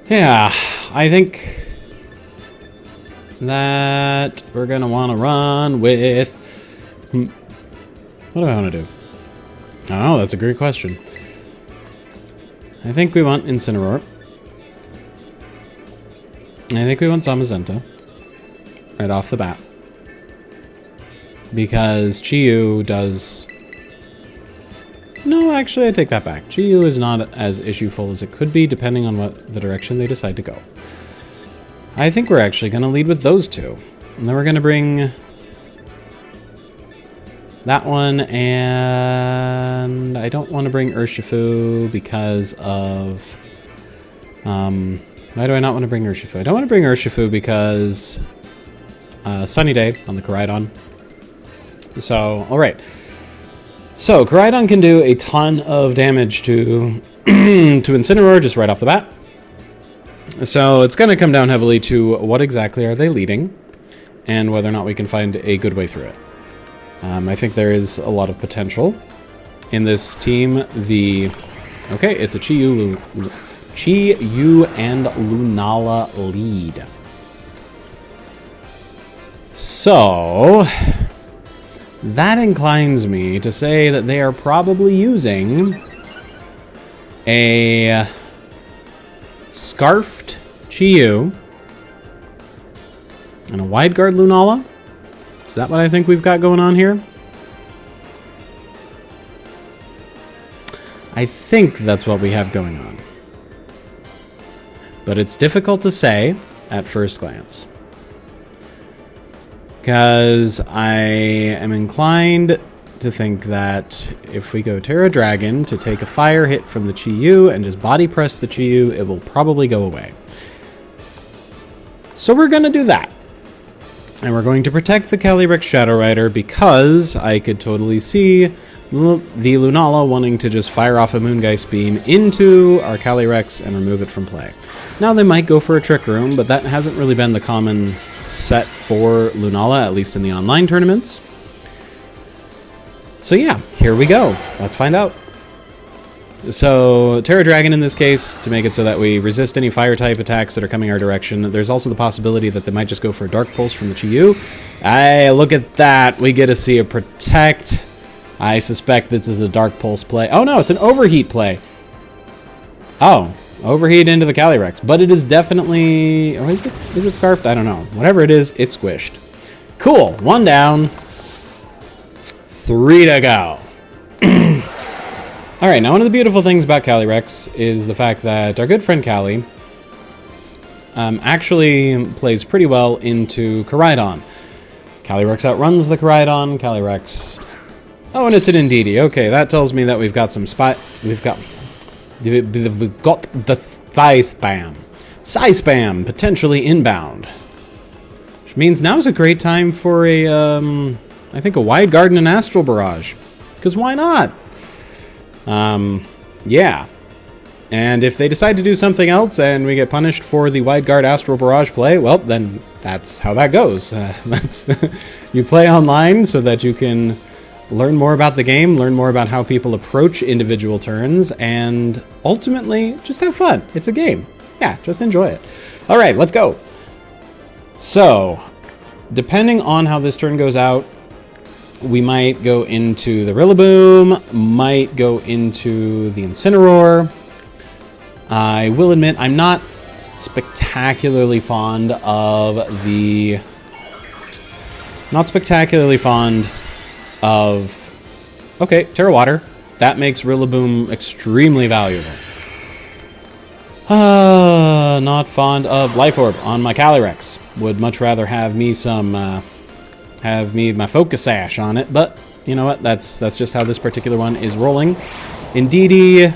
Yeah, I think that we're going to want to run with... What do I want to do? Oh, that's a great question. I think we want Incineroar. I think we want Zamazenta. Right off the bat. Because Chi-Yu does... No, actually, I take that back. Chi-Yu is not as issue-full as it could be, depending on what the direction they decide to go. I think we're actually going to lead with those two. And then we're going to bring that one, and I don't want to bring Urshifu because of... why do I not want to bring Urshifu? I don't want to bring Urshifu because... Sunny Day on the Koraidon. So, alright. So, Koraidon can do a ton of damage to to Incineroar just right off the bat. So, it's going to come down heavily to what exactly are they leading, and whether or not we can find a good way through it. I think there is a lot of potential in this team. Okay, it's a Chi-Yu and Lunala lead. So... that inclines me to say that they are probably using a Scarfed Chi-Yu and a Wide Guard Lunala. Is that what I think we've got going on here? I think that's what we have going on. But it's difficult to say at first glance. Because I am inclined to think that if we go Terra Dragon to take a fire hit from the Chi-Yu and just body press the Chi-Yu, it will probably go away. So we're going to do that. And we're going to protect the Calyrex Shadow Rider because I could totally see the Lunala wanting to just fire off a Moongeist Beam into our Calyrex and remove it from play. Now they might go for a Trick Room, but that hasn't really been the common set for Lunala, at least in the online tournaments. So yeah, here we go. Let's find out. So, Terra Dragon in this case, to make it so that we resist any fire-type attacks that are coming our direction. There's also the possibility that they might just go for a Dark Pulse from the Chi-Yu. Hey, look at that. We get to see a Protect. I suspect this is a Dark Pulse play. Oh no, it's an Overheat play. Oh, Overheat into the Calyrex. But it is definitely... or is it Scarfed? I don't know. Whatever it is, it's squished. Cool. 1 down. 3 to go. Alright, now one of the beautiful things about Calyrex is the fact that our good friend Cali actually plays pretty well into Koraidon. Calyrex outruns the Koraidon. Calyrex... oh, and it's an Indeedee. Okay, that tells me that we've got some we've got the Thigh Spam. Psy Spam, potentially inbound. Which means now's a great time for a, I think a Wide Guard and an Astral Barrage. Because why not? Yeah. And if they decide to do something else and we get punished for the Wide Guard Astral Barrage play, well, then that's how that goes. You play online so that you can learn more about the game, learn more about how people approach individual turns, and ultimately, just have fun. It's a game. Yeah, just enjoy it. All right, let's go. So, depending on how this turn goes out, we might go into the Rillaboom, might go into the Incineroar. I will admit, I'm not spectacularly fond of the... okay, Terra Water. That makes Rillaboom extremely valuable. Not fond of Life Orb on my Calyrex. Would much rather have me my Focus Sash on it, but you know what? That's just how this particular one is rolling. Indeedee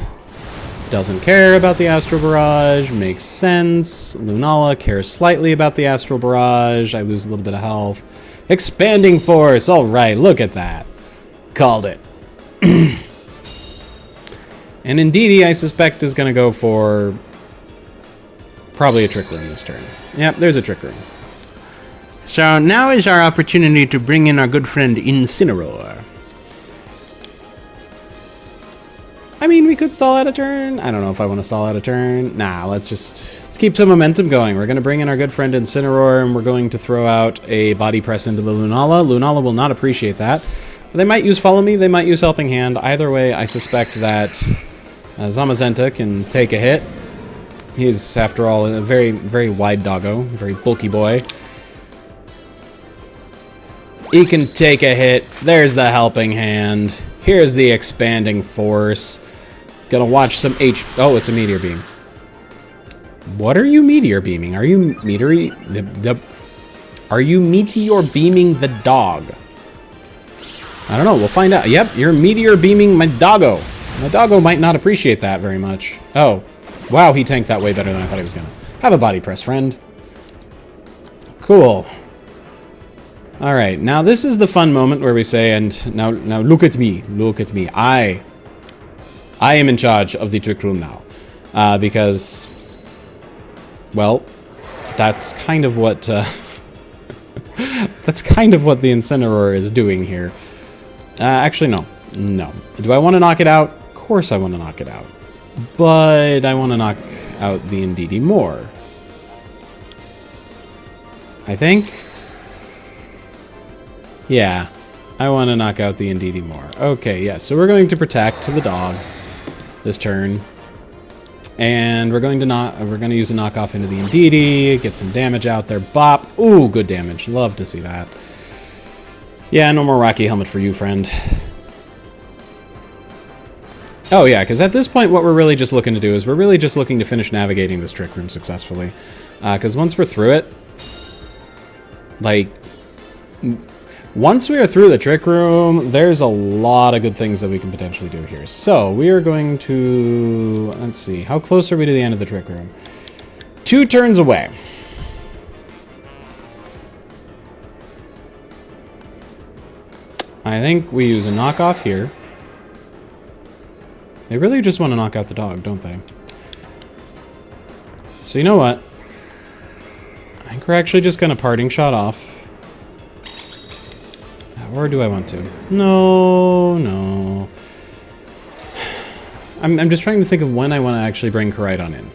doesn't care about the Astral Barrage. Makes sense. Lunala cares slightly about the Astral Barrage. I lose a little bit of health. Expanding Force. All right, look at that. Called it. And Indeedee, I suspect, is going to go for probably a Trick Room this turn. Yep, there's a Trick Room. So now is our opportunity to bring in our good friend Incineroar. I mean, we could stall out a turn. I don't know if I want to stall out a turn. Nah, let's keep some momentum going. We're going to bring in our good friend Incineroar, and we're going to throw out a body press into the Lunala. Lunala will not appreciate that. They might use Follow Me, they might use Helping Hand. Either way, I suspect that Zamazenta can take a hit. He's, after all, a very, very wide doggo, very bulky boy. He can take a hit. There's the Helping Hand. Here's the Expanding Force. Gonna watch some Oh, it's a Meteor Beam. What are you Meteor Beaming? Are you Are you Meteor Beaming the dog? I don't know. We'll find out. Yep, you're Meteor Beaming my doggo. My doggo might not appreciate that very much. Oh. Wow, he tanked that way better than I thought he was gonna. Have a body press, friend. Cool. Alright, now this is the fun moment where we say, and now look at me. Look at me. I am in charge of the Trick Room now. Because, well, that's kind of what, that's kind of what the Incineroar is doing here. Actually, no. No. Do I want to knock it out? Of course I want to knock it out. But I want to knock out the Indeedee more. I think. Yeah. I want to knock out the Indeedee more. Okay, yeah. So we're going to protect the dog this turn. And we're going to use a knockoff into the Indeedee, get some damage out there. Bop. Ooh, good damage. Love to see that. Yeah, no more Rocky Helmet for you, friend. Oh yeah, because at this point what we're really just looking to do is we're really just looking to finish navigating this Trick Room successfully. Because once we're through it, like, once we are through the Trick Room, there's a lot of good things that we can potentially do here. So, we are going to, let's see, how close are we to the end of the Trick Room? 2 turns away. I think we use a knockoff here. They really just want to knock out the dog, don't they? So you know what? I think we're actually just going to Parting Shot off. Or do I want to? No, no. I'm just trying to think of when I want to actually bring Koraidon in.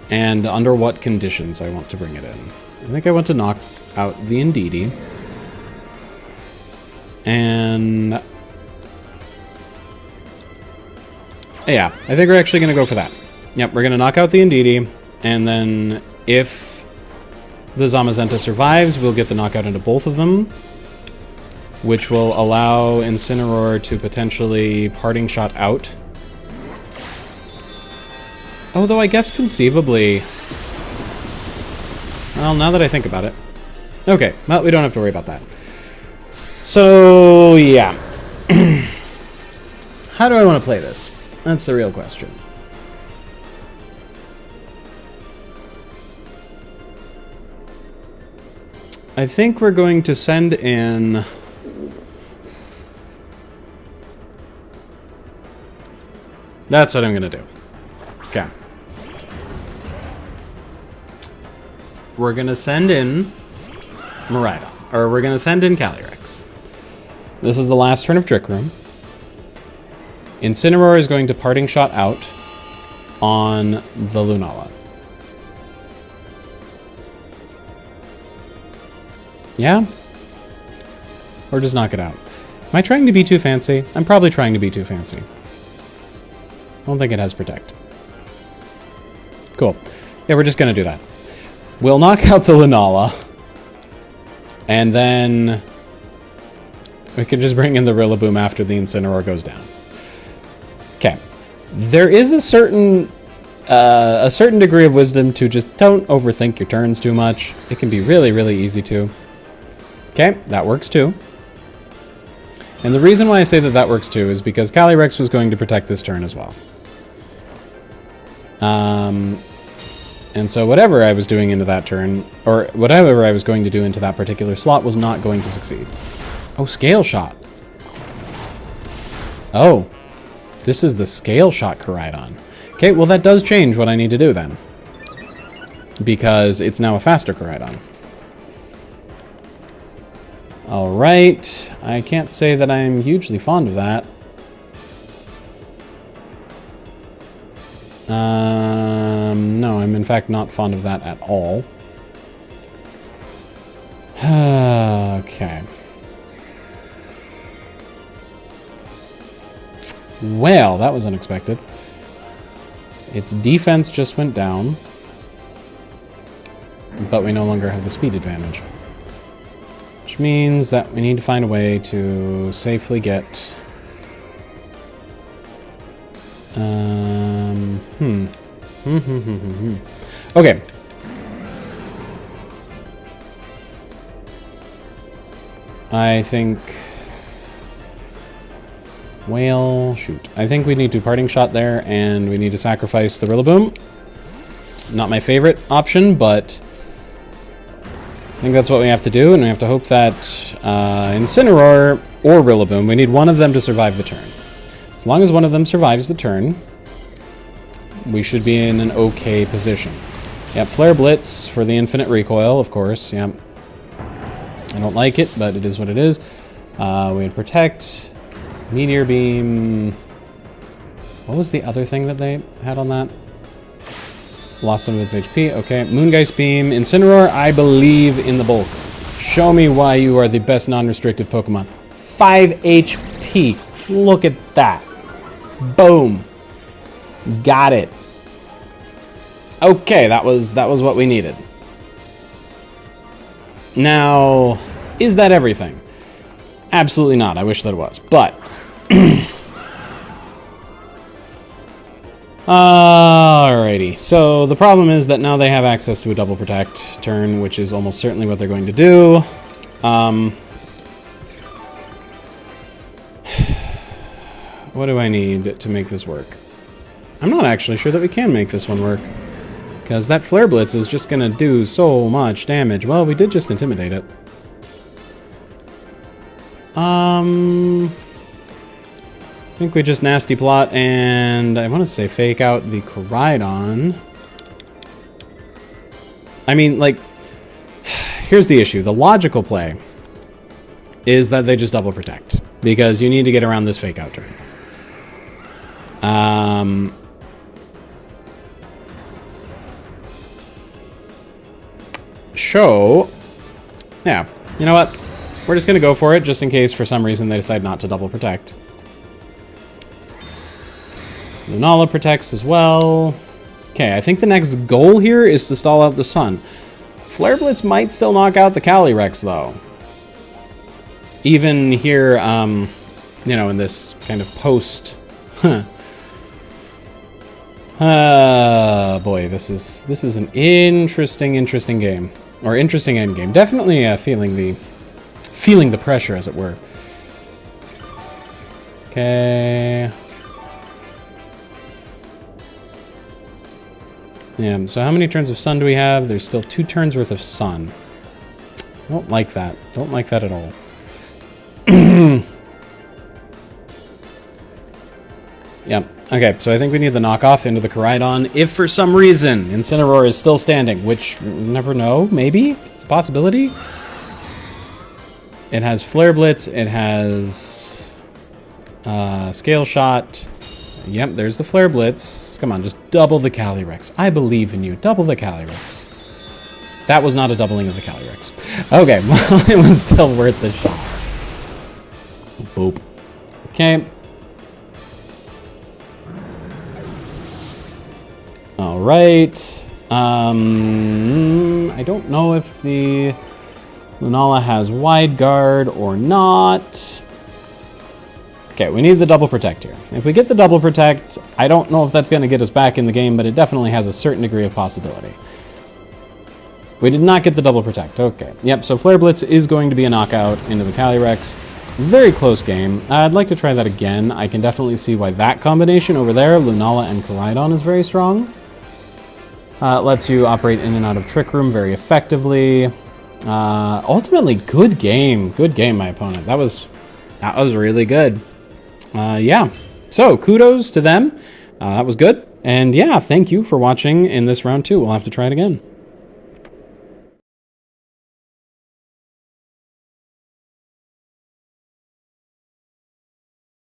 And under what conditions I want to bring it in. I think I want to knock out the Indeedee. And yeah, I think we're actually going to go for that. Yep, we're going to knock out the Indeedee, and then if the Zamazenta survives, we'll get the knockout into both of them, which will allow Incineroar to potentially Parting Shot out. Although I guess conceivably... Well, now that I think about it. Okay, well, we don't have to worry about that. So, yeah. How do I want to play this? That's the real question. I think we're going to send in... That's what I'm going to do. Okay. We're going to send in Miraidon. Or we're going to send in Calyrex. This is the last turn of Trick Room. Incineroar is going to Parting Shot out on the Lunala. Yeah? Or just knock it out. Am I trying to be too fancy? I'm probably trying to be too fancy. I don't think it has Protect. Cool. Yeah, we're just going to do that. We'll knock out the Lunala. And then we can just bring in the Rillaboom after the Incineroar goes down. Okay. There is a certain degree of wisdom to just don't overthink your turns too much. It can be really, really easy to. Okay, that works too. And the reason why I say that that works too is because Calyrex was going to protect this turn as well. And so whatever I was doing into that turn, or whatever I was going to do into that particular slot was not going to succeed. Oh, Scale Shot. Oh, this is the Scale Shot Koraidon. Okay, well that does change what I need to do then. Because it's now a faster Koraidon. Alright, I can't say that I'm hugely fond of that. No, I'm in fact not fond of that at all. Okay. Well, that was unexpected. Its defense just went down. But we no longer have the speed advantage. Which means that we need to find a way to safely get... Okay. I think... Well, shoot. I think we need to parting shot there, and we need to sacrifice the Rillaboom. Not my favorite option, but I think that's what we have to do, and we have to hope that Incineroar or Rillaboom, we need one of them to survive the turn. As long as one of them survives the turn, we should be in an okay position. Yep, Flare Blitz for the infinite recoil, of course, yep. I don't like it, but it is what it is. We had Protect, Meteor Beam. What was the other thing that they had on that? Lost some of its HP. Okay, Moongeist Beam. Incineroar, I believe in the bulk. Show me why you are the best non-restricted Pokemon. 5 HP. Look at that. Boom. Got it. Okay, that was what we needed. Now, is that everything? Absolutely not. I wish that it was. But alrighty, so the problem is that now they have access to a double protect turn, which is almost certainly what they're going to do. What do I need to make this work? I'm not actually sure that we can make this one work, because that Flare Blitz is just going to do so much damage. Well, we did just intimidate it. I think we just nasty plot, and I want to say fake out the Koraidon. I mean, like, here's the issue. The logical play is that they just double protect, because you need to get around this fake out turn. Yeah, you know what? We're just going to go for it, just in case for some reason they decide not to double protect. Lunala protects as well. Okay, I think the next goal here is to stall out the sun. Flare Blitz might still knock out the Calyrex, though. Even here, you know, in this kind of post... boy, this is an interesting game. Or interesting end game. Definitely feeling the pressure, as it were. Okay... Yeah, so how many turns of sun do we have? There's still 2 turns worth of sun. Don't like that. Don't like that at all. Yeah, okay, so I think we need the knockoff into the Koraidon. If for some reason Incineroar is still standing, which you never know, maybe? It's a possibility. It has Flare Blitz, it has Scale Shot. Yep, there's the Flare Blitz. Come on, just double the Calyrex. I believe in you. Double the Calyrex. That was not a doubling of the Calyrex. Okay, well, it was still worth the shot. Boop. Okay. Alright. I don't know if the Lunala has Wide Guard or not. Okay, we need the double protect here. If we get the double protect, I don't know if that's going to get us back in the game, but it definitely has a certain degree of possibility. We did not get the double protect. Okay. Yep, so Flare Blitz is going to be a knockout into the Calyrex. Very close game. I'd like to try that again. I can definitely see why that combination over there, Lunala and Koraidon, is very strong. Lets you operate in and out of Trick Room very effectively. Ultimately, good game. Good game, my opponent. That was really good. Yeah, so kudos to them. That was good. And yeah, thank you for watching in this round 2. We'll have to try it again.